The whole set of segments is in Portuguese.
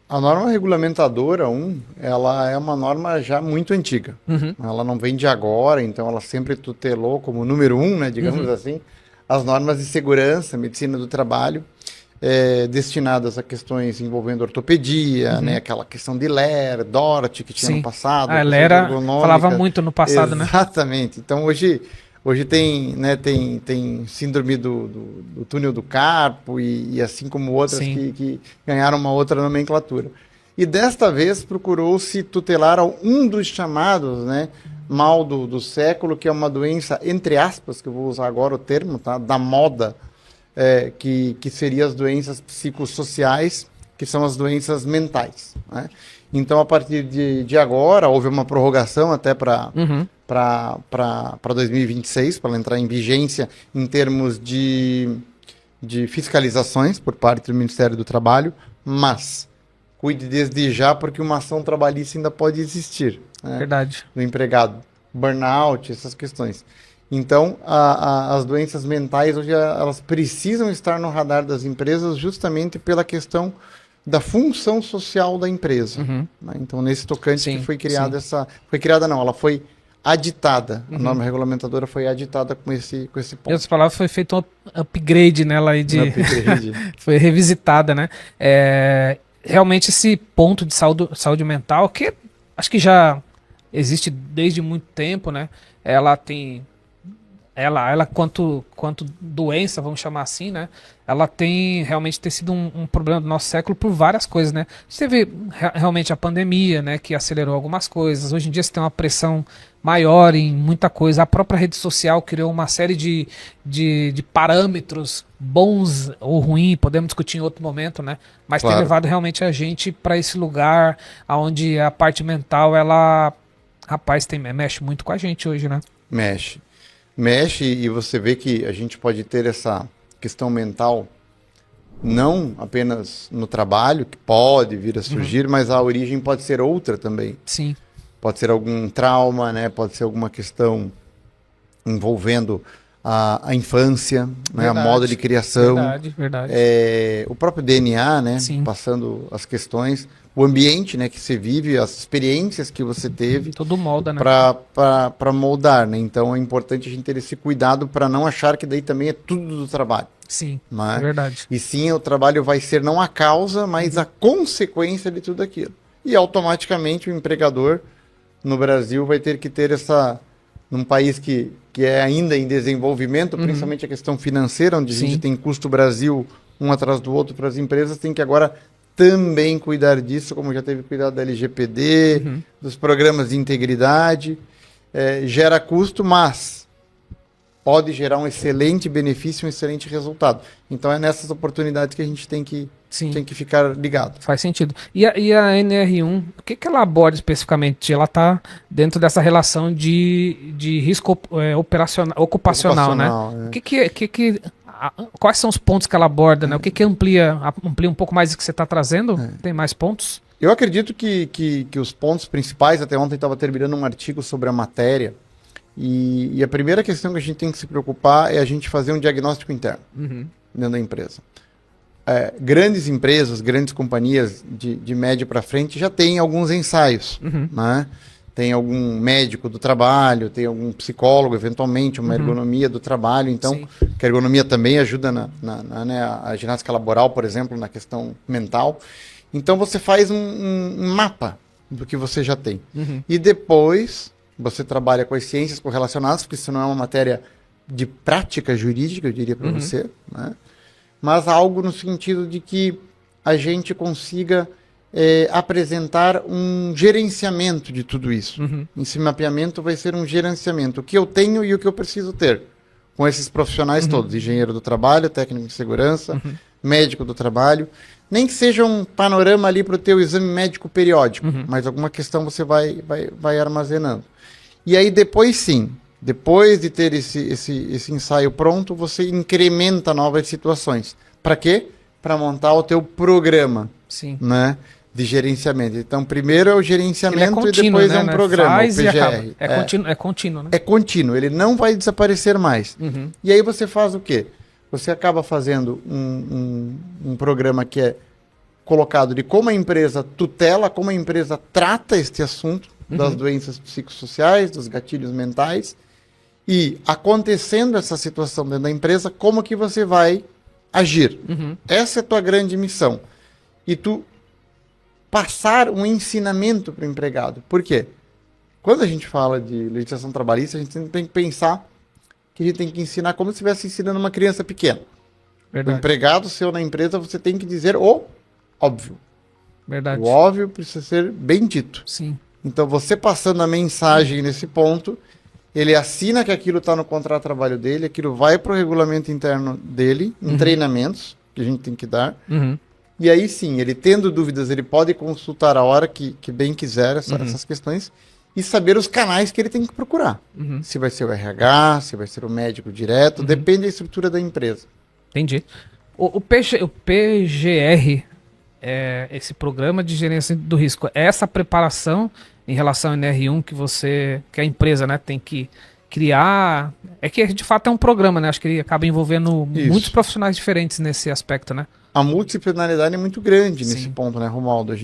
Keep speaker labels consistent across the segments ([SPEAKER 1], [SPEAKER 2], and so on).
[SPEAKER 1] A norma regulamentadora 1, ela é uma norma já muito antiga.
[SPEAKER 2] Uhum,
[SPEAKER 1] Ela não vem de agora, então ela sempre tutelou como número 1, né, digamos
[SPEAKER 2] uhum,
[SPEAKER 1] assim, as normas de segurança, medicina do trabalho, destinadas a questões envolvendo ortopedia, né,
[SPEAKER 2] uhum.
[SPEAKER 1] aquela questão de LER, DORT que tinha no
[SPEAKER 2] Sim.
[SPEAKER 1] passado,
[SPEAKER 2] A
[SPEAKER 1] questões
[SPEAKER 2] Helera falava
[SPEAKER 1] ergonômicas.
[SPEAKER 2] muito no passado, né?
[SPEAKER 1] Exatamente. Então hoje tem, né, tem síndrome do túnel do carpo e assim como outras
[SPEAKER 2] Sim.
[SPEAKER 1] que ganharam uma outra nomenclatura. E desta vez procurou-se tutelar um dos chamados, né, mal do século, que é uma doença, entre aspas, que eu vou usar agora o termo, tá, da moda, que seria as doenças psicossociais, que são as doenças mentais, né? Então, a partir de agora, houve uma prorrogação até para
[SPEAKER 2] Uhum.
[SPEAKER 1] para 2026, para ela entrar em vigência em termos de fiscalizações por parte do Ministério do Trabalho, mas cuide desde já, porque uma ação trabalhista ainda pode existir, né,
[SPEAKER 2] Verdade.
[SPEAKER 1] do empregado, burnout, essas questões. Então, as doenças mentais hoje elas precisam estar no radar das empresas justamente pela questão da função social da empresa,
[SPEAKER 2] Uhum.
[SPEAKER 1] né? Então, nesse tocante que
[SPEAKER 2] Sim,
[SPEAKER 1] foi
[SPEAKER 2] sim.
[SPEAKER 1] criada foi criada não, ela foi aditada, a
[SPEAKER 2] Uhum.
[SPEAKER 1] norma regulamentadora foi aditada com esse
[SPEAKER 2] Em outras
[SPEAKER 1] ponto.
[SPEAKER 2] palavras, foi feito um upgrade nela aí
[SPEAKER 1] No
[SPEAKER 2] de.
[SPEAKER 1] upgrade.
[SPEAKER 2] Foi revisitada, né? Realmente esse ponto de saúde mental, que acho que já existe desde muito tempo, né? Ela tem. Ela quanto doença, vamos chamar assim, né? Ela tem realmente ter sido um problema do nosso século por várias coisas, né? Você teve realmente a pandemia, né? Que acelerou algumas coisas. Hoje em dia você tem uma pressão maior em muita coisa. A própria rede social criou uma série de parâmetros bons ou ruins, podemos discutir em outro momento, né? Mas tem
[SPEAKER 1] Claro,
[SPEAKER 2] levado realmente a gente para esse lugar onde a parte mental, ela, rapaz, mexe muito com a gente hoje, né?
[SPEAKER 1] mexe. Mexe e você vê que a gente pode ter essa questão mental não apenas no trabalho, que pode vir a
[SPEAKER 2] Uhum.
[SPEAKER 1] surgir, mas a origem pode ser outra também.
[SPEAKER 2] Sim,
[SPEAKER 1] Pode ser algum trauma, né? Pode ser alguma questão envolvendo a infância, né? A moda de
[SPEAKER 2] verdade,
[SPEAKER 1] criação,
[SPEAKER 2] verdade, verdade.
[SPEAKER 1] o próprio DNA, né?
[SPEAKER 2] Sim,
[SPEAKER 1] Passando as questões, o ambiente, né? Que você vive, as experiências que você teve
[SPEAKER 2] tudo molda, né?
[SPEAKER 1] para moldar, né? Então é importante a gente ter esse cuidado para não achar que daí também é tudo do trabalho,
[SPEAKER 2] Sim, é
[SPEAKER 1] né?
[SPEAKER 2] verdade.
[SPEAKER 1] E sim, o trabalho vai ser não a causa, mas a
[SPEAKER 2] Uhum,
[SPEAKER 1] consequência de tudo aquilo. E automaticamente o empregador no Brasil vai ter que ter num país que é ainda em desenvolvimento,
[SPEAKER 2] uhum,
[SPEAKER 1] principalmente a questão financeira, onde a gente
[SPEAKER 2] sim,
[SPEAKER 1] tem custo Brasil um atrás do outro para as empresas, tem que agora também cuidar disso, como já teve cuidado da LGPD,
[SPEAKER 2] uhum,
[SPEAKER 1] dos programas de integridade, gera custo, mas pode gerar um excelente benefício, um excelente resultado. Então é nessas oportunidades que a gente
[SPEAKER 2] sim,
[SPEAKER 1] tem que ficar ligado.
[SPEAKER 2] faz sentido. E a NR1, o que ela aborda especificamente? Ela está dentro dessa relação de risco ocupacional, né?
[SPEAKER 1] Ocupacional,
[SPEAKER 2] O
[SPEAKER 1] né?
[SPEAKER 2] quais são os pontos que ela aborda, né? O que amplia um pouco mais do que você está trazendo? Tem mais pontos?
[SPEAKER 1] Eu acredito que os pontos principais, até ontem estava terminando um artigo sobre a matéria, e a primeira questão que a gente tem que se preocupar é a gente fazer um diagnóstico interno
[SPEAKER 2] Uhum,
[SPEAKER 1] dentro da empresa. Grandes empresas, grandes companhias de médio para frente já têm alguns ensaios,
[SPEAKER 2] uhum,
[SPEAKER 1] né? Tem algum médico do trabalho, tem algum psicólogo, eventualmente, uma
[SPEAKER 2] uhum,
[SPEAKER 1] ergonomia do trabalho. Então,
[SPEAKER 2] sim,
[SPEAKER 1] que a ergonomia também ajuda né, a ginástica laboral, por exemplo, na questão mental. Então, você faz um mapa do que você já tem.
[SPEAKER 2] uhum,
[SPEAKER 1] E depois, você trabalha com as ciências correlacionadas, porque isso não é uma matéria de prática jurídica, eu diria para
[SPEAKER 2] uhum,
[SPEAKER 1] você, né? Mas algo no sentido de que a gente consiga apresentar um gerenciamento de tudo isso.
[SPEAKER 2] uhum,
[SPEAKER 1] Esse mapeamento vai ser um gerenciamento, o que eu tenho e o que eu preciso ter, com esses profissionais
[SPEAKER 2] uhum,
[SPEAKER 1] todos, engenheiro do trabalho, técnico de segurança,
[SPEAKER 2] uhum,
[SPEAKER 1] médico do trabalho, nem que seja um panorama ali para o teu exame médico periódico,
[SPEAKER 2] uhum.
[SPEAKER 1] mas alguma questão você vai armazenando. E aí depois sim, depois de ter esse ensaio pronto, você incrementa novas situações. Para quê? Para montar o teu programa,
[SPEAKER 2] Sim.
[SPEAKER 1] né, de gerenciamento. Então, primeiro é o
[SPEAKER 2] Ele é
[SPEAKER 1] gerenciamento e
[SPEAKER 2] contínuo,
[SPEAKER 1] depois é
[SPEAKER 2] né?
[SPEAKER 1] um programa, o
[SPEAKER 2] Faz e acaba.
[SPEAKER 1] PGR.
[SPEAKER 2] É contínuo, né?
[SPEAKER 1] É contínuo, ele não vai desaparecer mais.
[SPEAKER 2] Uhum.
[SPEAKER 1] E aí você faz o quê? Você acaba fazendo um programa que é colocado de como a empresa tutela, como a empresa trata este assunto das doenças psicossociais, dos gatilhos mentais, e acontecendo essa situação dentro da empresa, como que você vai agir. Essa é a tua grande missão. E tu passar um ensinamento para o empregado. Por quê? Quando a gente fala de legislação trabalhista, a gente tem que pensar que a gente tem que ensinar como se estivesse ensinando uma criança pequena.
[SPEAKER 2] Verdade.
[SPEAKER 1] O empregado seu na empresa, você tem que dizer o óbvio.
[SPEAKER 2] Verdade.
[SPEAKER 1] O óbvio precisa ser bem dito.
[SPEAKER 2] Sim.
[SPEAKER 1] Então, você passando a mensagem nesse ponto, ele assina que aquilo está no contrato de trabalho dele, aquilo vai para o regulamento interno dele, em treinamentos que a gente tem que dar. E aí sim, ele tendo dúvidas, ele pode consultar a hora que bem quiser essas questões e saber os canais que ele tem que procurar. Se vai ser o RH, se vai ser o médico direto, depende da estrutura da empresa.
[SPEAKER 2] Entendi. O PGR, esse programa de gerenciamento do risco, é essa preparação em relação ao NR1 que a empresa, né, tem que criar. É que de fato é um programa, né? Acho que ele acaba envolvendo muitos profissionais diferentes nesse aspecto, né?
[SPEAKER 1] A multidisciplinaridade é muito grande
[SPEAKER 2] Sim.
[SPEAKER 1] nesse ponto, né, Romualdo?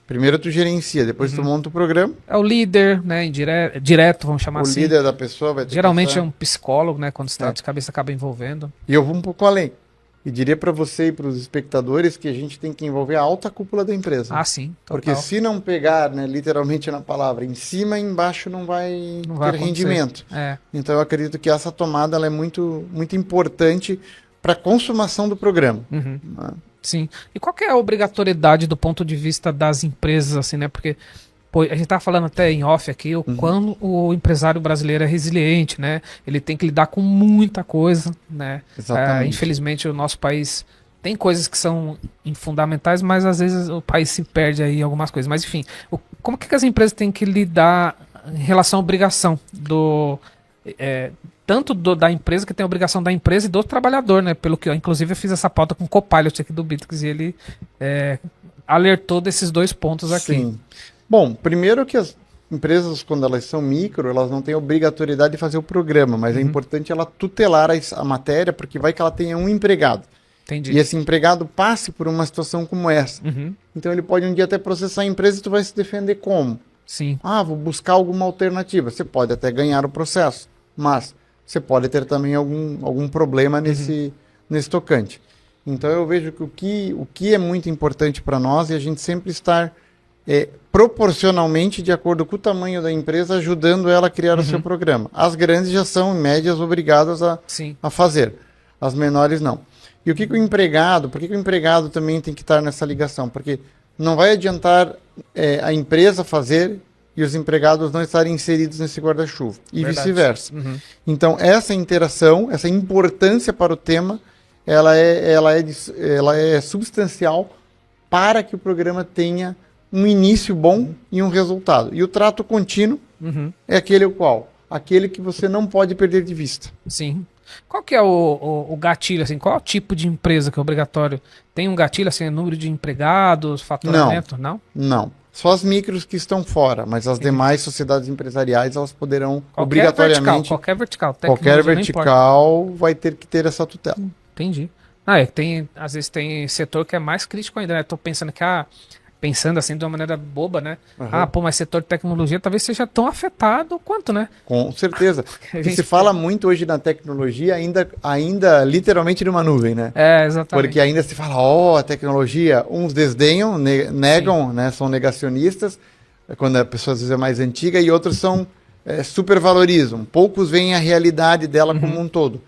[SPEAKER 1] Primeiro tu gerencia, depois tu monta o programa.
[SPEAKER 2] É o líder, né? Direto, vamos chamar assim.
[SPEAKER 1] O líder da pessoa vai ter
[SPEAKER 2] Geralmente
[SPEAKER 1] que
[SPEAKER 2] é um psicólogo, né? Quando está de cabeça, acaba envolvendo.
[SPEAKER 1] E eu vou um pouco além. E diria para você e para os espectadores que a gente tem que envolver a alta cúpula da empresa.
[SPEAKER 2] Ah, sim. Total.
[SPEAKER 1] Porque se não pegar, né, literalmente na palavra, em cima e embaixo não vai ter rendimento. Então eu acredito que essa tomada ela é muito, muito importante para a consumação do programa. Né?
[SPEAKER 2] Sim. E qual que é a obrigatoriedade do ponto de vista das empresas, assim, né? Porque a gente tá falando até em off aqui o quando o empresário brasileiro é resiliente, né? Ele tem que lidar com muita coisa, né?
[SPEAKER 1] Exatamente.
[SPEAKER 2] Infelizmente o nosso país tem coisas que são fundamentais, mas às vezes o país se perde aí em algumas coisas. Mas enfim, como que as empresas têm que lidar em relação à obrigação tanto da empresa, que tem a obrigação da empresa, e do trabalhador, né? Pelo que eu, inclusive, eu fiz essa pauta com o Copilot aqui do Bitrix e ele alertou desses dois pontos aqui.
[SPEAKER 1] Sim. Bom, primeiro que as empresas, quando elas são micro, elas não têm obrigatoriedade de fazer o programa, mas é importante ela tutelar a matéria, porque vai que ela tenha um empregado.
[SPEAKER 2] Entendi.
[SPEAKER 1] E esse empregado passe por uma situação como essa. Então ele pode um dia até processar a empresa e tu vai se defender como?
[SPEAKER 2] Sim.
[SPEAKER 1] Vou buscar alguma alternativa. Você pode até ganhar o processo, mas você pode ter também algum problema nesse tocante. Então eu vejo que o que é muito importante para nós é a gente sempre estar proporcionalmente de acordo com o tamanho da empresa, ajudando ela a criar o seu programa. As grandes já são, em médias, obrigadas a fazer. As menores não. E por que o empregado também tem que estar nessa ligação? Porque não vai adiantar a empresa fazer e os empregados não estarem inseridos nesse guarda-chuva. E vice-versa. Então, essa interação, essa importância para o tema, ela é substancial para que o programa tenha um início bom e um resultado. E o trato contínuo é aquele qual? Aquele que você não pode perder de vista.
[SPEAKER 2] Sim. Qual que é o gatilho, assim? Qual é o tipo de empresa que é obrigatório? Tem um gatilho, assim, número de empregados, faturamento? Não.
[SPEAKER 1] Só as micros que estão fora, mas as demais sociedades empresariais, elas poderão obrigatoriamente...
[SPEAKER 2] Qualquer vertical.
[SPEAKER 1] Qualquer vertical vai ter que ter essa tutela.
[SPEAKER 2] Entendi. Às vezes tem setor que é mais crítico ainda, né? Tô pensando que pensando assim de uma maneira boba, né? Mas setor de tecnologia talvez seja tão afetado quanto, né?
[SPEAKER 1] Com certeza. Se fala muito hoje na tecnologia, ainda literalmente numa nuvem, né?
[SPEAKER 2] Exatamente.
[SPEAKER 1] Porque ainda se fala, a tecnologia, uns desdenham, negam, né? São negacionistas, quando a pessoa às vezes é mais antiga, e outros são supervalorizam. Poucos veem a realidade dela como um todo.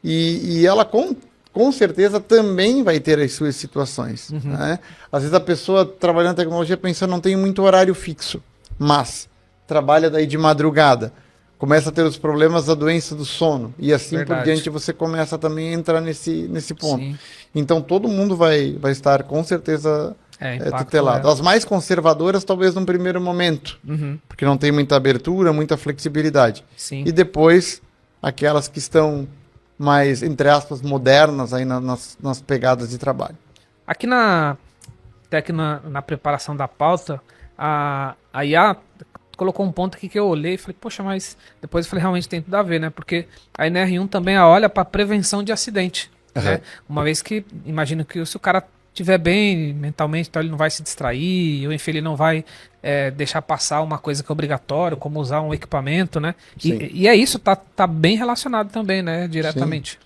[SPEAKER 1] E ela com certeza também vai ter as suas situações. Né? Às vezes a pessoa trabalhando na tecnologia pensa, não tem muito horário fixo, mas trabalha daí de madrugada, começa a ter os problemas da doença do sono, e assim por diante você começa também a entrar nesse ponto. Sim. Então todo mundo vai estar com certeza tutelado. As mais conservadoras talvez num primeiro momento, porque não tem muita abertura, muita flexibilidade.
[SPEAKER 2] Sim.
[SPEAKER 1] E depois aquelas que estão mais, entre aspas, modernas aí nas pegadas de trabalho.
[SPEAKER 2] Aqui na preparação da pauta, a IA colocou um ponto aqui que eu olhei e falei, poxa, mas depois eu falei, realmente tem tudo a ver, né? Porque a NR1 também olha para prevenção de acidente. Né? Uma vez que, imagino que se o cara estiver bem mentalmente, então ele não vai se distrair, ou enfim, ele não vai deixar passar uma coisa que é obrigatória, como usar um equipamento, né?
[SPEAKER 1] Sim.
[SPEAKER 2] E é isso, tá bem relacionado também, né?
[SPEAKER 1] Sim.
[SPEAKER 2] Diretamente.